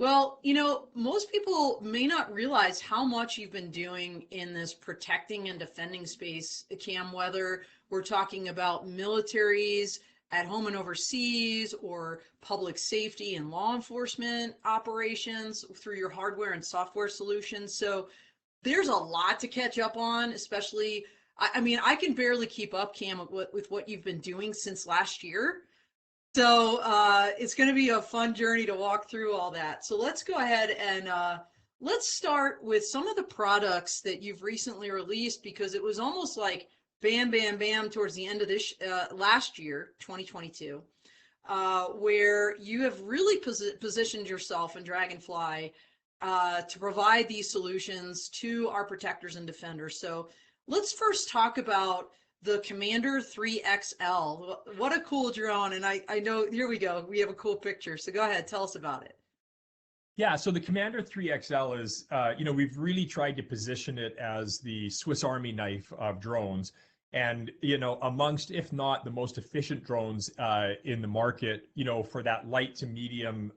Well, most people may not realize how much you've been doing in this protecting and defending space, Cam, whether we're talking about militaries at home and overseas or public safety and law enforcement operations through your hardware and software solutions. So there's a lot to catch up on, especially, I mean, I can barely keep up, Cam, with what you've been doing since last year. So it's going to be a fun journey to walk through all that. So let's go ahead and let's start with some of the products that you've recently released, because it was almost like bam, bam, bam towards the end of this last year, 2022, where you have really positioned yourself in Draganfly to provide these solutions to our protectors and defenders. So let's first talk about the Commander 3XL. What a cool drone. And I know, here we go. We have a cool picture. So go ahead, tell us about it. Yeah, so the Commander 3XL is, we've really tried to position it as the Swiss Army knife of drones. And, amongst, if not the most efficient drones in the market, for that light to medium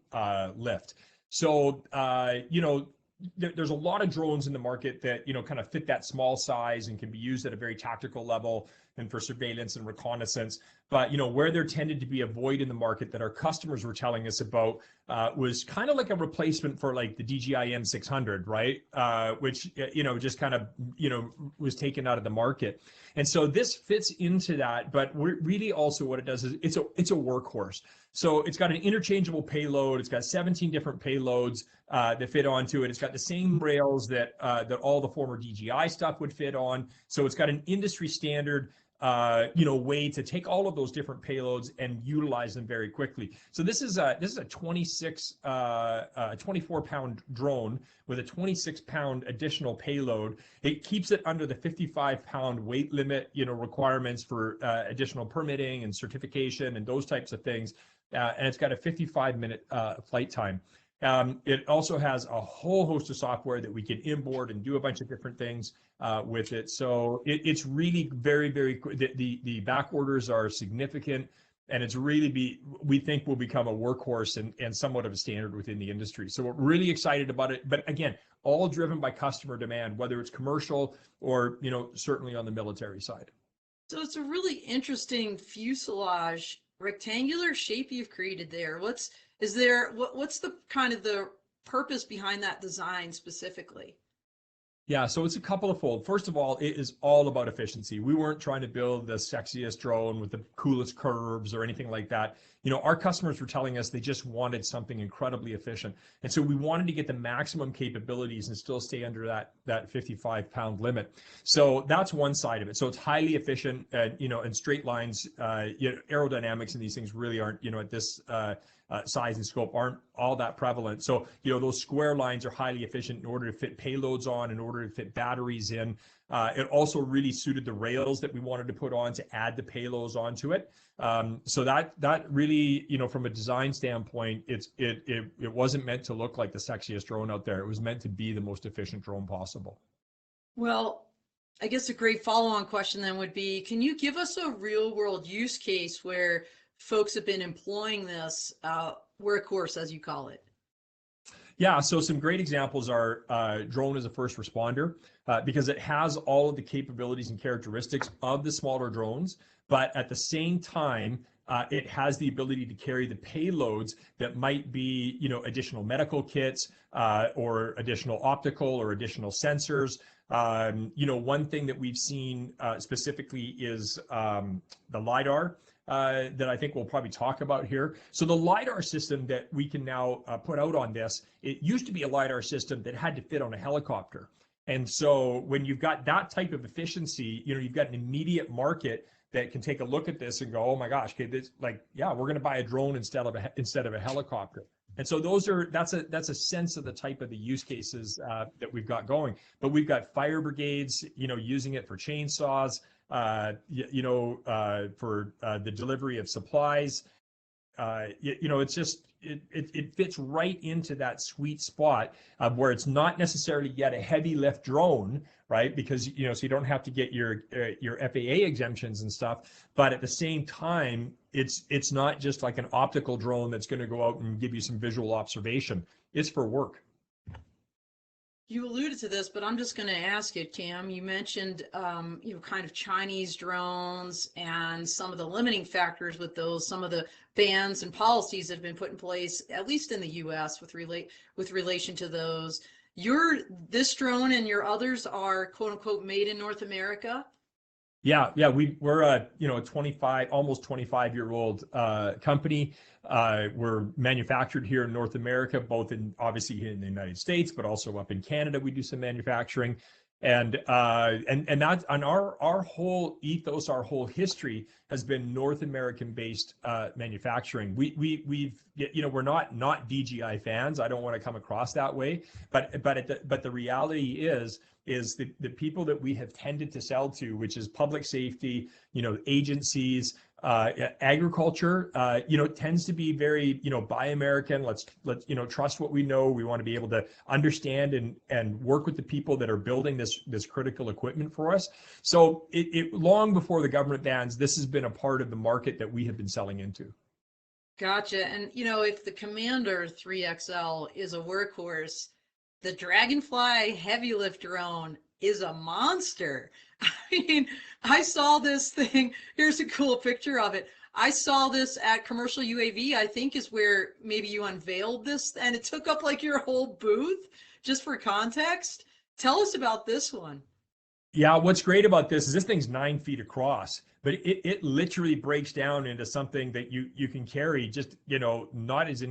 lift. So, there's a lot of drones in the market that, kind of fit that small size and can be used at a very tactical level and for surveillance and reconnaissance. But, where there tended to be a void in the market that our customers were telling us about was kind of like a replacement for like the DJI M600, right? Which, just kind of, was taken out of the market. And so this fits into that, but really also what it does is it's a workhorse. So it's got an interchangeable payload. It's got 17 different payloads that fit onto it. It's got the same rails that all the former DJI stuff would fit on. So it's got an industry standard way to take all of those different payloads and utilize them very quickly. So this is a 24-pound drone with a 26-pound additional payload. It keeps it under the 55-pound weight limit, requirements for additional permitting and certification and those types of things. And it's got a 55-minute flight time. It also has a whole host of software that we can import and do a bunch of different things with it. So it's really very, very, the back orders are significant, and it's really we think will become a workhorse and somewhat of a standard within the industry. So we're really excited about it. But again, all driven by customer demand, whether it's commercial or, certainly on the military side. So it's a really interesting fuselage rectangular shape you've created there. What's the kind of the purpose behind that design specifically? Yeah, so it's a couple of fold. First of all, it is all about efficiency. We weren't trying to build the sexiest drone with the coolest curves or anything like that. Our customers were telling us they just wanted something incredibly efficient. And so we wanted to get the maximum capabilities and still stay under that 55-pound limit. So that's one side of it. So it's highly efficient, and straight lines, aerodynamics and these things really aren't, at this size and scope aren't all that prevalent. So, those square lines are highly efficient in order to fit payloads on, in order to fit batteries in. It also really suited the rails that we wanted to put on to add the payloads onto it. So that really, from a design standpoint, it wasn't meant to look like the sexiest drone out there. It was meant to be the most efficient drone possible. Well, I guess a great follow-on question then would be, can you give us a real-world use case where folks have been employing this workhorse, as you call it? Yeah, so some great examples are drone as a first responder, because it has all of the capabilities and characteristics of the smaller drones, but at the same time, it has the ability to carry the payloads that might be, additional medical kits or additional optical or additional sensors. One thing that we've seen specifically is the LiDAR. That I think we'll probably talk about here. So the LiDAR system that we can now put out on this, it used to be a LiDAR system that had to fit on a helicopter. And so when you've got that type of efficiency, you've got an immediate market that can take a look at this and go, oh my gosh, okay, this, we're going to buy a drone instead of a helicopter. And so that's a sense of the type of the use cases that we've got going. But we've got fire brigades, using it for chainsaws, for the delivery of supplies. It's just, it fits right into that sweet spot of where it's not necessarily yet a heavy lift drone, right? Because, so you don't have to get your FAA exemptions and stuff, but at the same time, it's not just like an optical drone that's going to go out and give you some visual observation. it's for work. You alluded to this, but I'm just going to ask it, Cam. You mentioned, kind of Chinese drones and some of the limiting factors with those, some of the bans and policies that have been put in place, at least in the U.S. with relation to those. This drone and your others are quote unquote made in North America. Yeah, we're a 25, almost 25-year-old company. We're manufactured here in North America, both obviously here in the United States, but also up in Canada. We do some manufacturing, and that's on our whole ethos. Our whole history has been North American based manufacturing. We're not DJI fans. I don't want to come across that way, but the reality is the people that we have tended to sell to, which is public safety, agencies, agriculture, tends to be very, buy American. Let's trust what we know. We want to be able to understand and work with the people that are building this critical equipment for us. So it long before the government bans, this has been a part of the market that we have been selling into. Gotcha. And if the Commander 3XL is a workhorse, the Draganfly Heavy Lift drone is a monster. I mean, I saw this thing. Here's a cool picture of it. I saw this at Commercial UAV, I think is where maybe you unveiled this, and it took up like your whole booth. Just for context, tell us about this one. Yeah, what's great about this is this thing's 9 feet across, but it literally breaks down into something that you can carry just, not as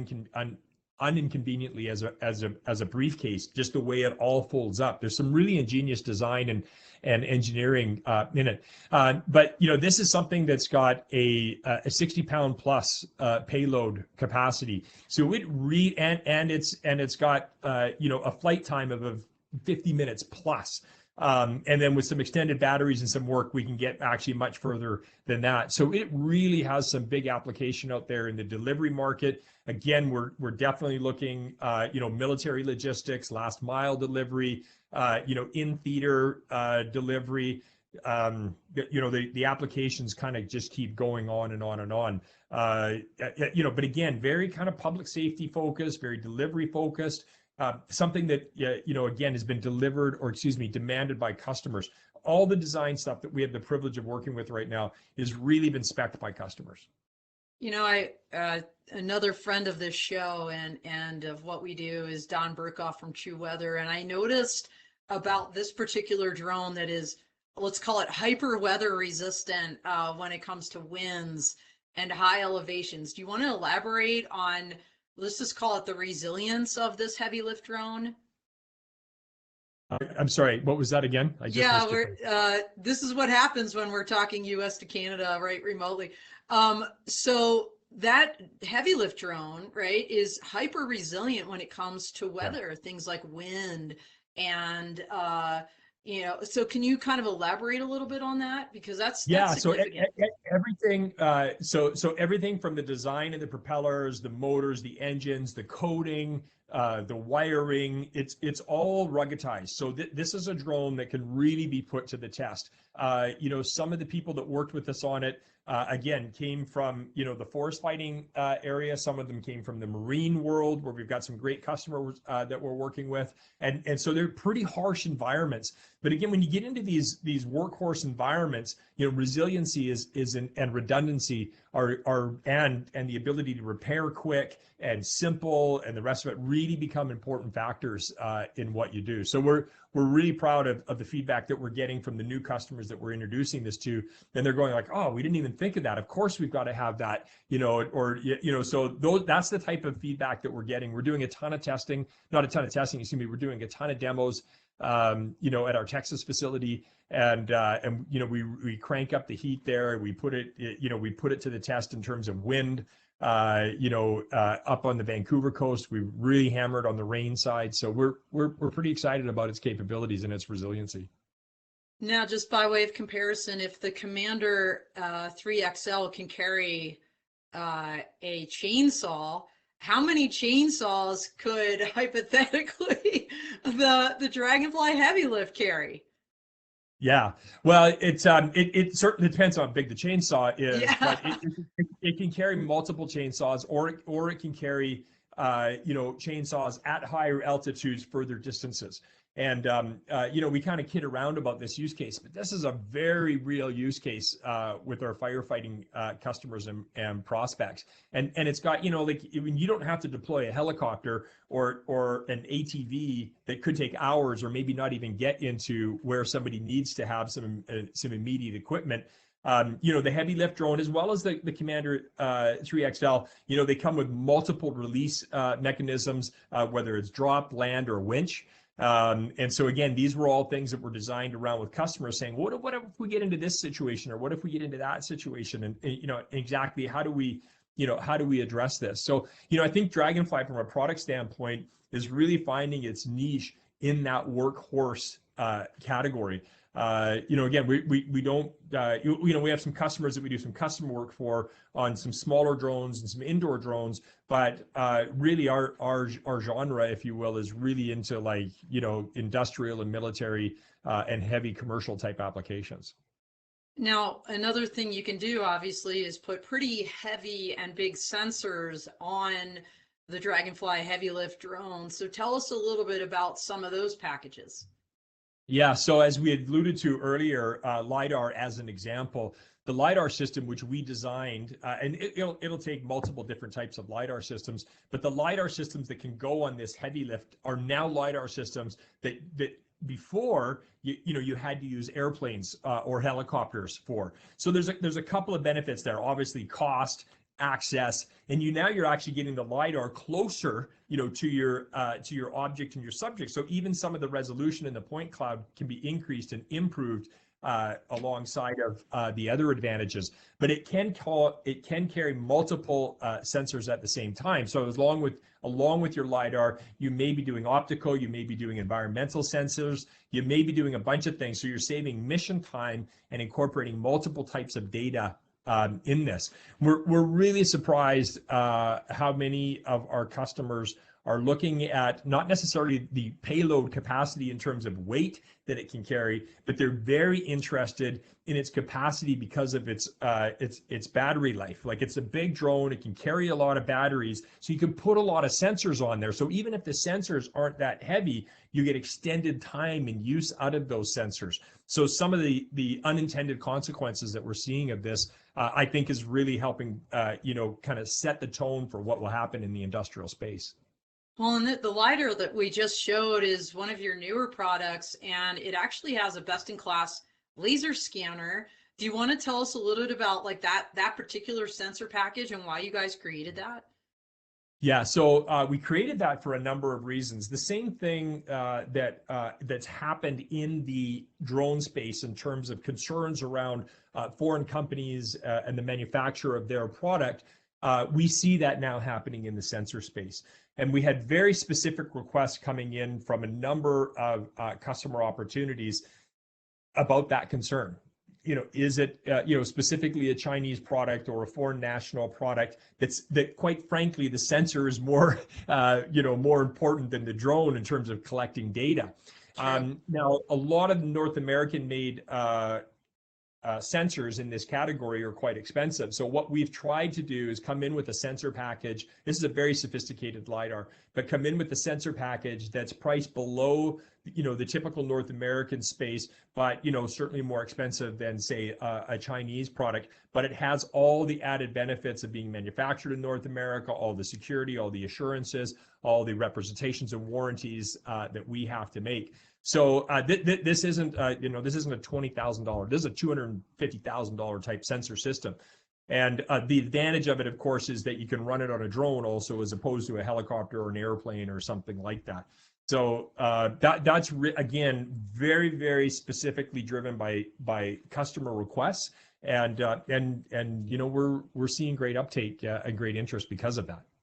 uninconveniently as a briefcase, just the way it all folds up. There's some really ingenious design and engineering in it. But this is something that's got a 60-pound plus payload capacity. So it's got a flight time of 50 minutes plus. And then with some extended batteries and some work, we can get actually much further than that. So it really has some big application out there in the delivery market. Again, we're definitely looking, military logistics, last mile delivery, in theater delivery. The applications kind of just keep going on and on and on. But again, very kind of public safety focused, very delivery focused. Something that, again, has been demanded by customers. All the design stuff that we have the privilege of working with right now has really been spec'd by customers. Another friend of this show and of what we do is Don Burkoff from True Weather. And I noticed about this particular drone that is, let's call it hyper weather resistant when it comes to winds and high elevations. Do you want to elaborate on, let's just call it the resilience of this heavy lift drone? I'm sorry, what was that again? This is what happens when we're talking US to Canada, right, remotely. So that heavy lift drone, right, is hyper resilient when it comes to weather, things like wind and, so can you kind of elaborate a little bit on that? Because that's significant. So everything from the design of the propellers, the motors, the engines, the coating, the wiring, it's all ruggedized. So this is a drone that can really be put to the test. Some of the people that worked with us on it, again, came from, the forest fighting area. Some of them came from the marine world, where we've got some great customers that we're working with. And so they're pretty harsh environments. But again, when you get into these workhorse environments, resiliency and redundancy and the ability to repair quick and simple and the rest of it really become important factors in what you do. So we're really proud of the feedback that we're getting from the new customers that we're introducing this to. And they're going like, oh, we didn't even think of that. Of course, we've got to have that, so that's the type of feedback that we're getting. We're doing a ton of testing, not a ton of testing, we're doing a ton of demos, at our Texas facility. And we crank up the heat there. We put it to the test in terms of wind, up on the Vancouver coast. We really hammered on the rain side. So we're pretty excited about its capabilities and its resiliency. Now, just by way of comparison, if the Commander 3XL can carry a chainsaw, how many chainsaws could hypothetically the Draganfly Heavy Lift carry? Yeah, well, it certainly depends on how big the chainsaw is, Yeah. but it can carry multiple chainsaws, or it can carry chainsaws at higher altitudes, further distances. And, we kind of kid around about this use case, but this is a very real use case with our firefighting customers and prospects. And it's got, like, you don't have to deploy a helicopter or an ATV that could take hours or maybe not even get into where somebody needs to have some immediate equipment. The heavy lift drone, as well as the Commander 3XL, they come with multiple release mechanisms, whether it's drop, land, or winch. And so again, these were all things that were designed around with customers saying, what if we get into this situation, or what if we get into that situation? And exactly how do we address this? So, I think Draganfly from a product standpoint is really finding its niche in that workhorse category. Again, we don't, we have some customers that we do some custom work for on some smaller drones and some indoor drones, but really our genre, if you will, is really into, like, industrial and military and heavy commercial type applications. Now, another thing you can do, obviously, is put pretty heavy and big sensors on the Draganfly Heavy Lift drone. So tell us a little bit about some of those packages. Yeah, so as we had alluded to earlier, LiDAR as an example, the LiDAR system, which we designed, and it'll take multiple different types of LiDAR systems, but the LiDAR systems that can go on this heavy lift are now LiDAR systems that before you had to use airplanes or helicopters for. So there's a couple of benefits there. Obviously, cost, access, and you're actually getting the LiDAR closer, to your object and your subject. So even some of the resolution in the point cloud can be increased and improved alongside of the other advantages. But it can carry multiple sensors at the same time. So along with your LiDAR, you may be doing optical, you may be doing environmental sensors, you may be doing a bunch of things. So you're saving mission time and incorporating multiple types of data in this. We're really surprised how many of our customers are looking at not necessarily the payload capacity in terms of weight that it can carry, but they're very interested in its capacity because of its battery life. Like, it's a big drone, it can carry a lot of batteries, so you can put a lot of sensors on there. So even if the sensors aren't that heavy, you get extended time and use out of those sensors. So some of the unintended consequences that we're seeing of this, I think, is really helping, kind of set the tone for what will happen in the industrial space. Well, and the LiDAR that we just showed is one of your newer products, and it actually has a best-in-class laser scanner. Do you want to tell us a little bit about, like, that particular sensor package and why you guys created that? Yeah, so we created that for a number of reasons. The same thing that's happened in the drone space in terms of concerns around foreign companies and the manufacture of their product, we see that now happening in the sensor space. And we had very specific requests coming in from a number of customer opportunities about that concern. Is it, specifically a Chinese product or a foreign national product that quite frankly, the sensor is more, more important than the drone in terms of collecting data. Now, a lot of North American made sensors in this category are quite expensive. So what we've tried to do is come in with a sensor package. This is a very sophisticated LiDAR, but come in with a sensor package that's priced below, the typical North American space, but, certainly more expensive than, say, a Chinese product. But it has all the added benefits of being manufactured in North America, all the security, all the assurances, all the representations and warranties that we have to make. So this isn't, this isn't a $20,000. This is a $250,000 type sensor system. And the advantage of it, of course, is that you can run it on a drone also, as opposed to a helicopter or an airplane or something like that. So that's again very, very specifically driven by customer requests, and we're seeing great uptake and great interest because of that.